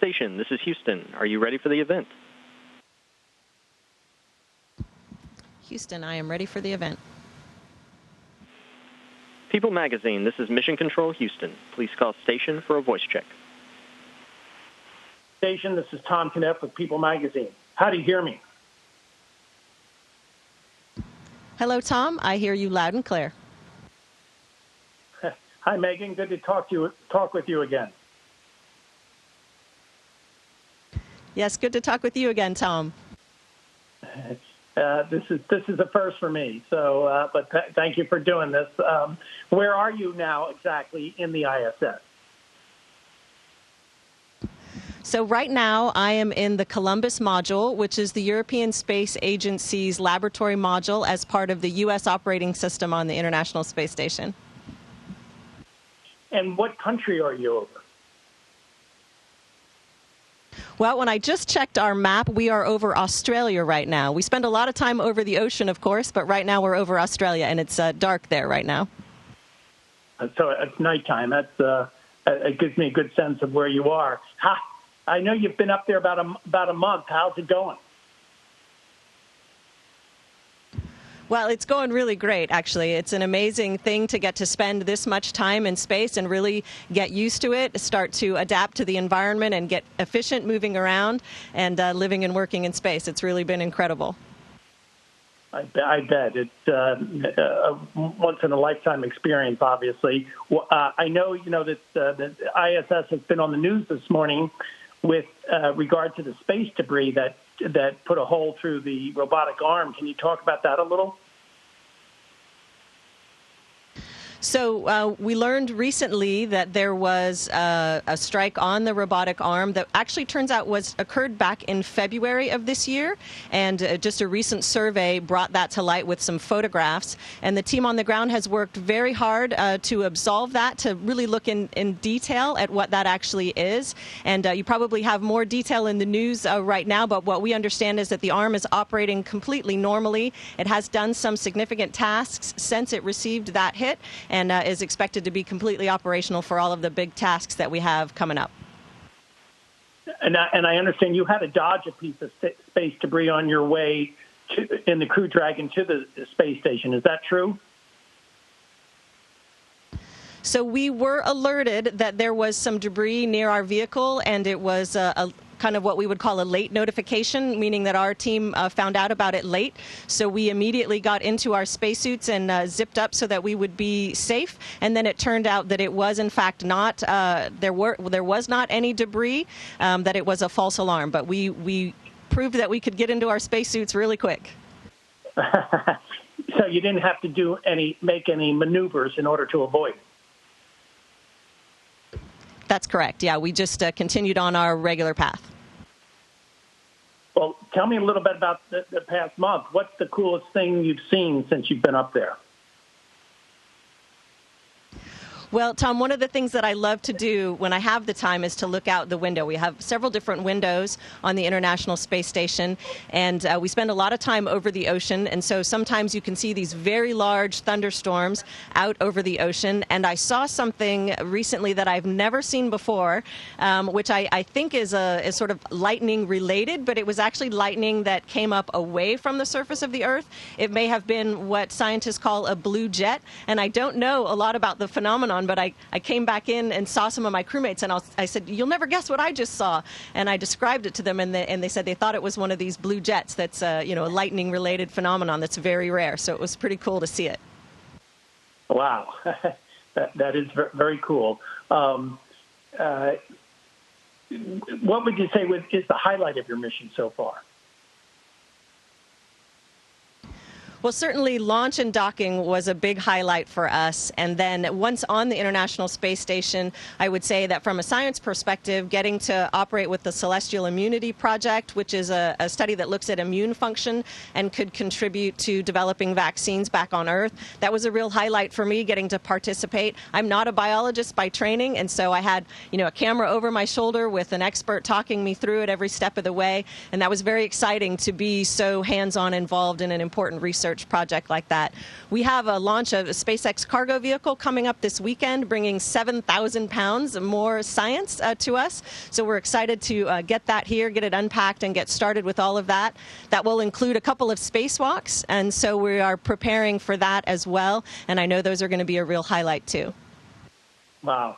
station, this is Houston. Are you ready for the event? Houston, I am ready for the event. People Magazine, this is Mission Control Houston. Please call station for a voice check. Station, this is Tom Knepp with People Magazine. How do you hear me? Hello, Tom. I hear you loud and clear. Hi, Megan. Good to talk with you again. Yes, good to talk with you again, Tom. This is a first for me. So, but thank you for doing this. Where are you now exactly in the ISS? So right now, I am in the Columbus module, which is the European Space Agency's laboratory module as part of the U.S. operating system on the International Space Station. And what country are you over? Well, when I just checked our map, we are over Australia right now. We spend a lot of time over the ocean, of course, but right now we're over Australia, and it's dark there right now. So it's nighttime. It gives me a good sense of where you are. I know you've been up there about a month. How's it going? Well, it's going really great, actually. It's an amazing thing to get to spend this much time in space and really get used to it, start to adapt to the environment and get efficient moving around and living and working in space. It's really been incredible. I bet. It's a once-in-a-lifetime experience, obviously. I know, that the ISS has been on the news this morning with regard to the space debris that put a hole through the robotic arm. Can you talk about that a little? So we learned recently that there was a strike on the robotic arm that actually turns out occurred back in February of this year, and just a recent survey brought that to light with some photographs. And the team on the ground has worked very hard to absolve that, to really look in detail at what that actually is. And you probably have more detail in the news right now, but what we understand is that the arm is operating completely normally. It has done some significant tasks since it received that hit, and is expected to be completely operational for all of the big tasks that we have coming up. And I understand you had to dodge a piece of space debris on your way in the Crew Dragon to the space station. Is that true? So we were alerted that there was some debris near our vehicle, and it was a kind of what we would call a late notification, meaning that our team found out about it late. So we immediately got into our spacesuits and zipped up so that we would be safe. And then it turned out that it was, in fact, not. There was not any debris. That it was a false alarm. But we proved that we could get into our spacesuits really quick. So you didn't have to make any maneuvers in order to avoid it. That's correct. Yeah, we just continued on our regular path. Well, tell me a little bit about the past month. What's the coolest thing you've seen since you've been up there? Well, Tom, one of the things that I love to do when I have the time is to look out the window. We have several different windows on the International Space Station, and we spend a lot of time over the ocean, and so sometimes you can see these very large thunderstorms out over the ocean. And I saw something recently that I've never seen before, which I think is sort of lightning related, but it was actually lightning that came up away from the surface of the Earth. It may have been what scientists call a blue jet, and I don't know a lot about the phenomenon, but I came back in and saw some of my crewmates, and I said, "You'll never guess what I just saw." And I described it to them, and they said they thought it was one of these blue jets that's a lightning-related phenomenon that's very rare. So it was pretty cool to see it. Wow, that is very cool. What would you say is the highlight of your mission so far? Well, certainly launch and docking was a big highlight for us. And then once on the International Space Station, I would say that from a science perspective, getting to operate with the Celestial Immunity Project, which is a study that looks at immune function and could contribute to developing vaccines back on Earth, that was a real highlight for me, getting to participate. I'm not a biologist by training, and so I had a camera over my shoulder with an expert talking me through it every step of the way. And that was very exciting to be so hands-on involved in an important research research project like that. We have a launch of a SpaceX cargo vehicle coming up this weekend, bringing 7,000 pounds more science to us. So we're excited to get that here, get it unpacked, and get started with all of that. That will include a couple of spacewalks, and so we are preparing for that as well. And I know those are going to be a real highlight too. Wow.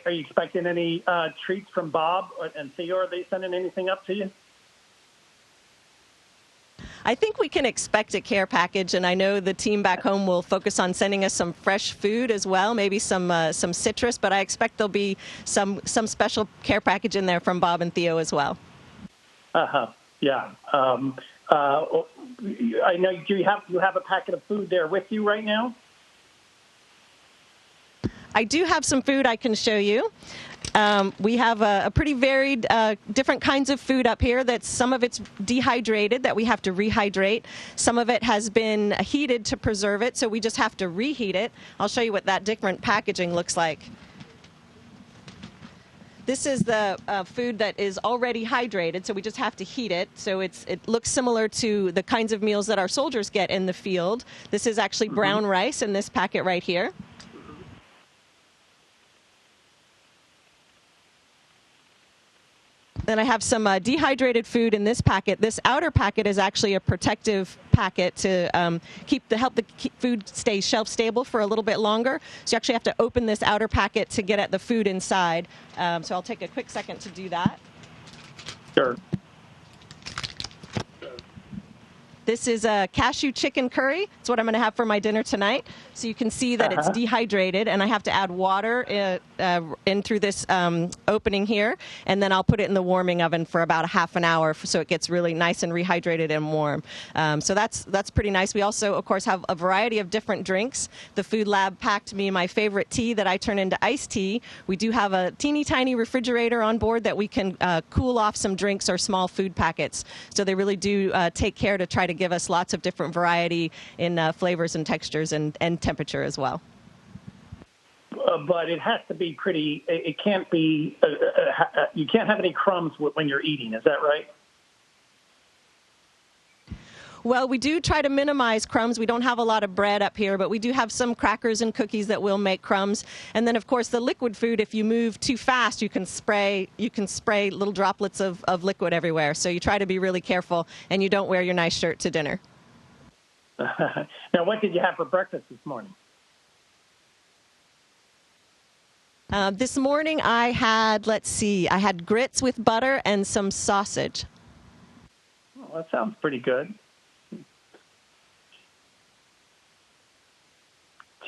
Are you expecting any treats from Bob and Theo? Are they sending anything up to you? I think we can expect a care package, and I know the team back home will focus on sending us some fresh food as well, maybe some citrus, but I expect there'll be some special care package in there from Bob and Theo as well. Yeah. I know you have a packet of food there with you right now? I do have some food I can show you. We have a pretty varied, different kinds of food up here. That some of it's dehydrated that we have to rehydrate. Some of it has been heated to preserve it, so we just have to reheat it. I'll show you what that different packaging looks like. This is the food that is already hydrated, so we just have to heat it. So it looks similar to the kinds of meals that our soldiers get in the field. This is actually brown rice in this packet right here. Then I have some dehydrated food in this packet. This outer packet is actually a protective packet to help the food stay shelf stable for a little bit longer. So you actually have to open this outer packet to get at the food inside. So I'll take a quick second to do that. Sure. This is a cashew chicken curry. It's what I'm going to have for my dinner tonight. So you can see that it's dehydrated, and I have to add water in through this opening here, and then I'll put it in the warming oven for about a half an hour so it gets really nice and rehydrated and warm. So that's pretty nice. We also, of course, have a variety of different drinks. The food lab packed me my favorite tea that I turn into iced tea. We do have a teeny tiny refrigerator on board that we can cool off some drinks or small food packets. So they really do take care to try to give us lots of different variety in flavors and textures and temperature as well. But it has to be pretty, it can't be, you can't have any crumbs when you're eating, is that right? Well, we do try to minimize crumbs. We don't have a lot of bread up here, but we do have some crackers and cookies that will make crumbs. And then, of course, the liquid food, if you move too fast, you can spray little droplets of liquid everywhere. So you try to be really careful, and you don't wear your nice shirt to dinner. Now, what did you have for breakfast this morning? This morning I had, I had grits with butter and some sausage. Well, that sounds pretty good.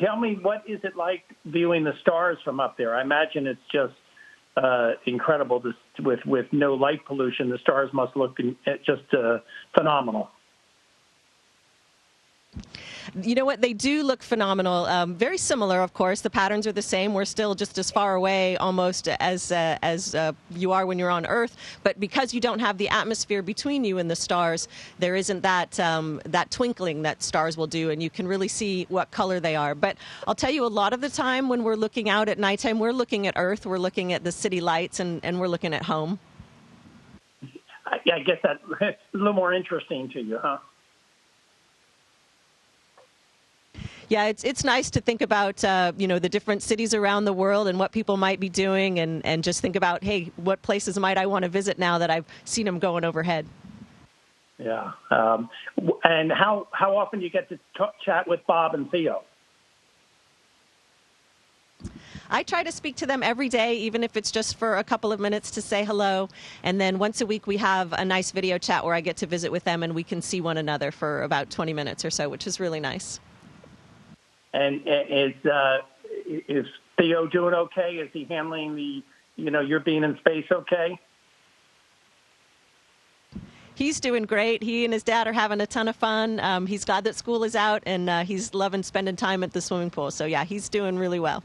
Tell me, what is it like viewing the stars from up there? I imagine it's just incredible. With no light pollution, the stars must look just phenomenal. You know what? They do look phenomenal. Very similar, of course. The patterns are the same. We're still just as far away almost as you are when you're on Earth. But because you don't have the atmosphere between you and the stars, there isn't that twinkling that stars will do, and you can really see what color they are. But I'll tell you, a lot of the time when we're looking out at nighttime, we're looking at Earth, we're looking at the city lights, and we're looking at home. I guess that's a little more interesting to you, huh? Yeah, it's nice to think about, the different cities around the world and what people might be doing, and just think about, hey, what places might I want to visit now that I've seen them going overhead? Yeah. And how often do you get to chat with Bob and Theo? I try to speak to them every day, even if it's just for a couple of minutes to say hello. And then once a week we have a nice video chat where I get to visit with them and we can see one another for about 20 minutes or so, which is really nice. And is Theo doing okay? Is he handling you're being in space okay? He's doing great. He and his dad are having a ton of fun. He's glad that school is out, and he's loving spending time at the swimming pool. So, yeah, he's doing really well.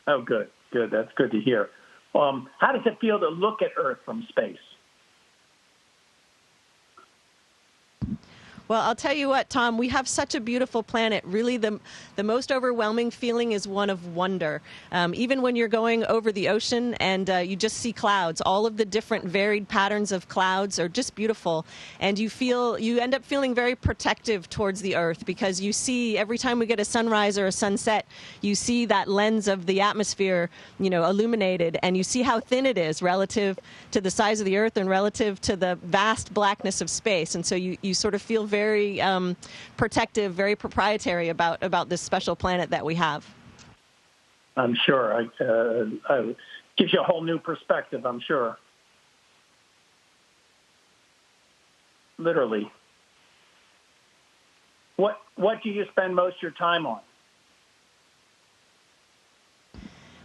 Oh, good. Good. That's good to hear. How does it feel to look at Earth from space? Well, I'll tell you what, Tom, we have such a beautiful planet. Really, the most overwhelming feeling is one of wonder. Even when you're going over the ocean and you just see clouds, all of the different varied patterns of clouds are just beautiful. And you end up feeling very protective towards the Earth, because you see, every time we get a sunrise or a sunset, you see that lens of the atmosphere, illuminated, and you see how thin it is relative to the size of the Earth and relative to the vast blackness of space. And so you sort of feel very protective, very proprietary about this special planet that we have. I'm sure. It gives you a whole new perspective, I'm sure. Literally. What do you spend most of your time on?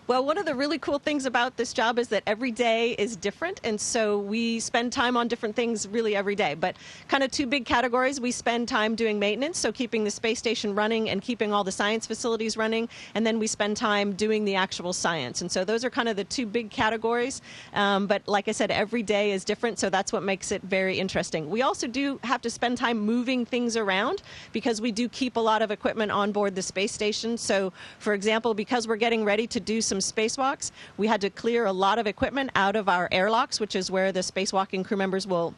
Well, one of the really cool things about this job is that every day is different, and so we spend time on different things really every day. But kind of two big categories. We spend time doing maintenance, so keeping the space station running and keeping all the science facilities running, and then we spend time doing the actual science. And so those are kind of the two big categories. But like I said, every day is different, so that's what makes it very interesting. We also do have to spend time moving things around, because we do keep a lot of equipment on board the space station. So, for example, because we're getting ready to do some spacewalks, we had to clear a lot of equipment out of our airlocks, which is where the spacewalking crew members will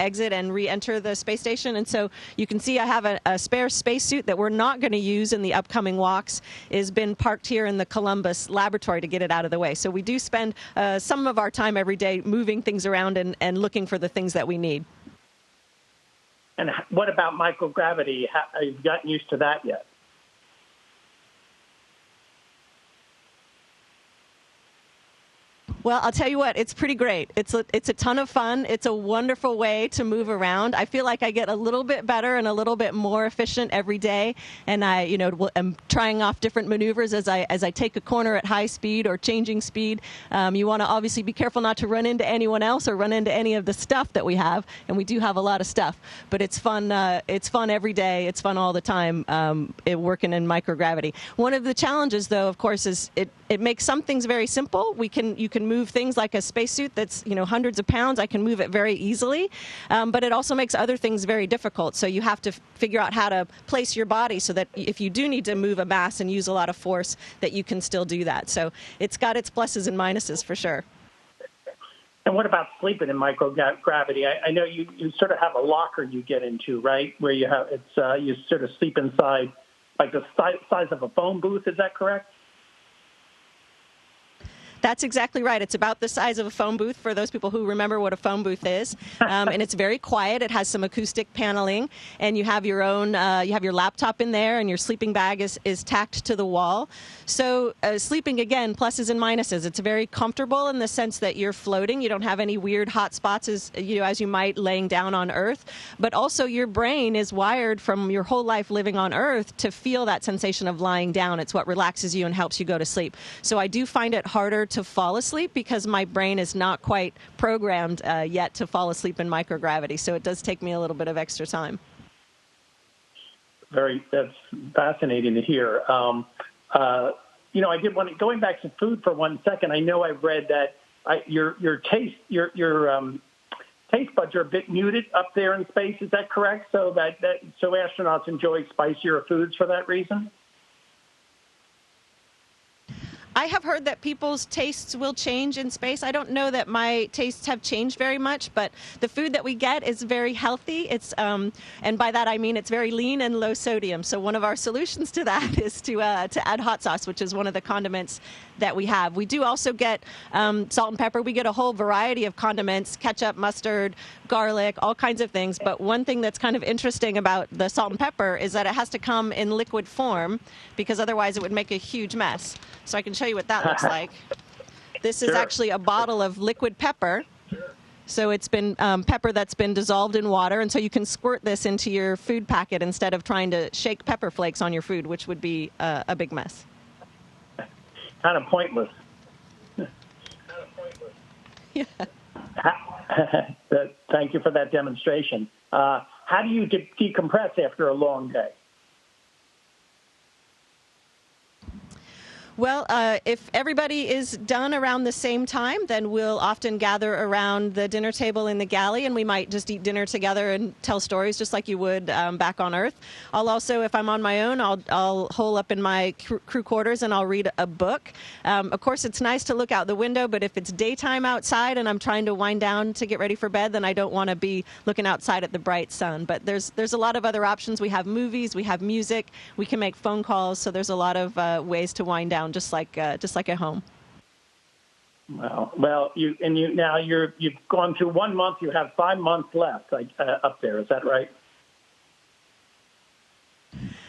exit and re-enter the space station. And so you can see I have a spare spacesuit that we're not going to use in the upcoming walks, is been parked here in the Columbus laboratory to get it out of the way. So we do spend some of our time every day moving things around and looking for the things that we need. And what about microgravity? Have you gotten used to that yet? Well, I'll tell you what, it's pretty great. It's a ton of fun. It's a wonderful way to move around. I feel like I get a little bit better and a little bit more efficient every day. And I, am trying off different maneuvers as I take a corner at high speed or changing speed. You want to obviously be careful not to run into anyone else or run into any of the stuff that we have. And we do have a lot of stuff. But it's fun. It's fun every day. It's fun all the time, working in microgravity. One of the challenges, though, of course, is it makes some things very simple. You can move things like a spacesuit that's hundreds of pounds. I can move it very easily, but it also makes other things very difficult. So you have to figure out how to place your body so that if you do need to move a mass and use a lot of force, that you can still do that. So it's got its pluses and minuses for sure. And what about sleeping in microgravity? I know you sort of have a locker you get into, right, where you sort of sleep inside, like the size of a phone booth. Is that correct? That's exactly right. It's about the size of a phone booth, for those people who remember what a phone booth is. And it's very quiet. It has some acoustic paneling, and you have your own, you have your laptop in there, and your sleeping bag is tacked to the wall. So sleeping, again, pluses and minuses. It's very comfortable in the sense that you're floating. You don't have any weird hot spots as you might laying down on Earth. But also your brain is wired from your whole life living on Earth to feel that sensation of lying down. It's what relaxes you and helps you go to sleep. So I do find it harder to fall asleep because my brain is not quite programmed yet to fall asleep in microgravity. So it does take me a little bit of extra time. That's fascinating to hear. I did want to, going back to food for 1 second. I know I read that your taste buds are a bit muted up there in space. Is that correct? So so astronauts enjoy spicier foods for that reason? I have heard that people's tastes will change in space. I don't know that my tastes have changed very much, but the food that we get is very healthy. It's and by that I mean it's very lean and low sodium. So one of our solutions to that is to add hot sauce, which is one of the condiments that we have. We do also get salt and pepper. We get a whole variety of condiments: ketchup, mustard, garlic, all kinds of things. But one thing that's kind of interesting about the salt and pepper is that it has to come in liquid form, because otherwise it would make a huge mess. So I can show you what that looks like. This is actually a bottle of liquid pepper. So it's been pepper that's been dissolved in water, and so you can squirt this into your food packet instead of trying to shake pepper flakes on your food, which would be a big mess. Kind of pointless. Yeah. Thank you for that demonstration. How do you decompress after a long day? Well, if everybody is done around the same time, then we'll often gather around the dinner table in the galley, and we might just eat dinner together and tell stories just like you would back on Earth. I'll also, if I'm on my own, I'll hole up in my crew quarters and I'll read a book. Of course, it's nice to look out the window, but if it's daytime outside and I'm trying to wind down to get ready for bed, then I don't want to be looking outside at the bright sun. But there's a lot of other options. We have movies, we have music, we can make phone calls, so there's a lot of ways to wind down. Just like at home. Well, you've gone through 1 month. You have 5 months left up there. Is that right?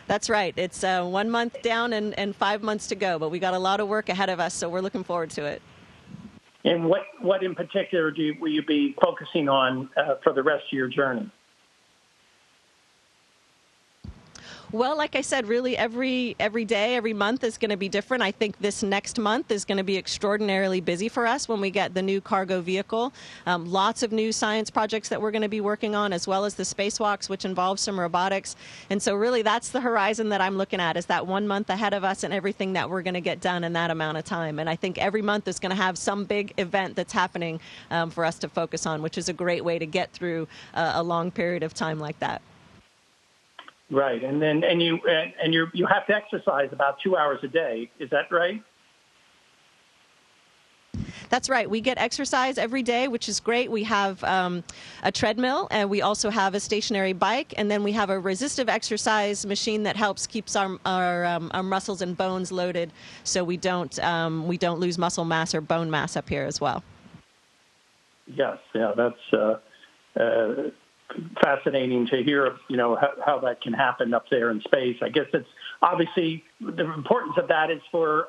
That's right. It's 1 month down and 5 months to go, but we got a lot of work ahead of us, so we're looking forward to it. And what in particular will you be focusing on for the rest of your journey? Well, like I said, really every day, every month is going to be different. I think this next month is going to be extraordinarily busy for us when we get the new cargo vehicle. Lots of new science projects that we're going to be working on, as well as the spacewalks, which involve some robotics. And so really that's the horizon that I'm looking at, is that 1 month ahead of us and everything that we're going to get done in that amount of time. And I think every month is going to have some big event that's happening for us to focus on, which is a great way to get through a long period of time like that. Right, and you have to exercise about 2 hours a day. Is that right? That's right. We get exercise every day, which is great. We have a treadmill, and we also have a stationary bike, and then we have a resistive exercise machine that keeps our muscles and bones loaded, so we don't lose muscle mass or bone mass up here as well. Yes, yeah, that's fascinating to hear, how that can happen up there in space. I guess it's obviously the importance of that is for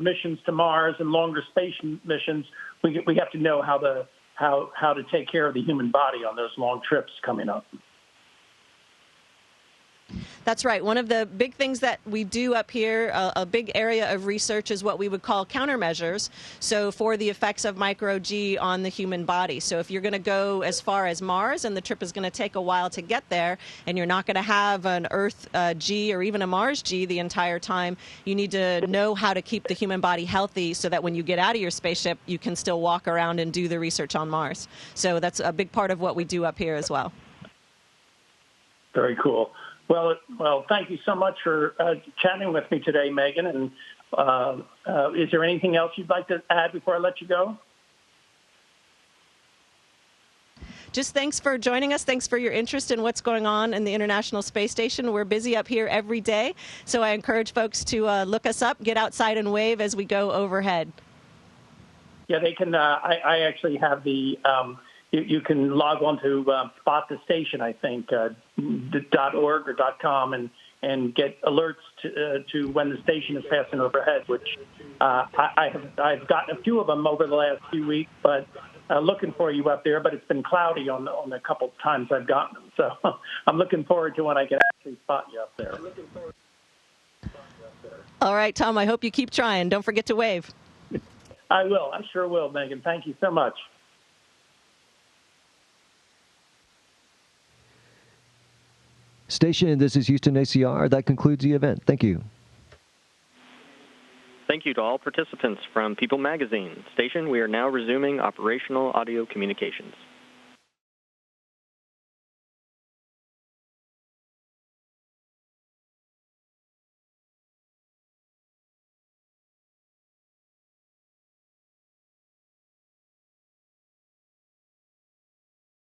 missions to Mars and longer space missions. We have to know how to take care of the human body on those long trips coming up. That's right. One of the big things that we do up here, a big area of research, is what we would call countermeasures. So for the effects of micro-G on the human body. So if you're going to go as far as Mars and the trip is going to take a while to get there, and you're not going to have an Earth G or even a Mars G the entire time, you need to know how to keep the human body healthy so that when you get out of your spaceship, you can still walk around and do the research on Mars. So that's a big part of what we do up here as well. Very cool. Well, thank you so much for chatting with me today, Megan. And is there anything else you'd like to add before I let you go? Just thanks for joining us. Thanks for your interest in what's going on in the International Space Station. We're busy up here every day, so I encourage folks to look us up, get outside and wave as we go overhead. Yeah, they can. I actually have the. You can log on to Spot the Station, I think, .org or .com, and get alerts to when the station is passing overhead, which I've gotten a few of them over the last few weeks, but looking for you up there. But it's been cloudy on the couple of times I've gotten them. So I'm looking forward to when I can actually spot you up there. All right, Tom, I hope you keep trying. Don't forget to wave. I will. I sure will, Megan. Thank you so much. Station, this is Houston ACR. That concludes the event. Thank you. Thank you to all participants from People Magazine. Station, we are now resuming operational audio communications.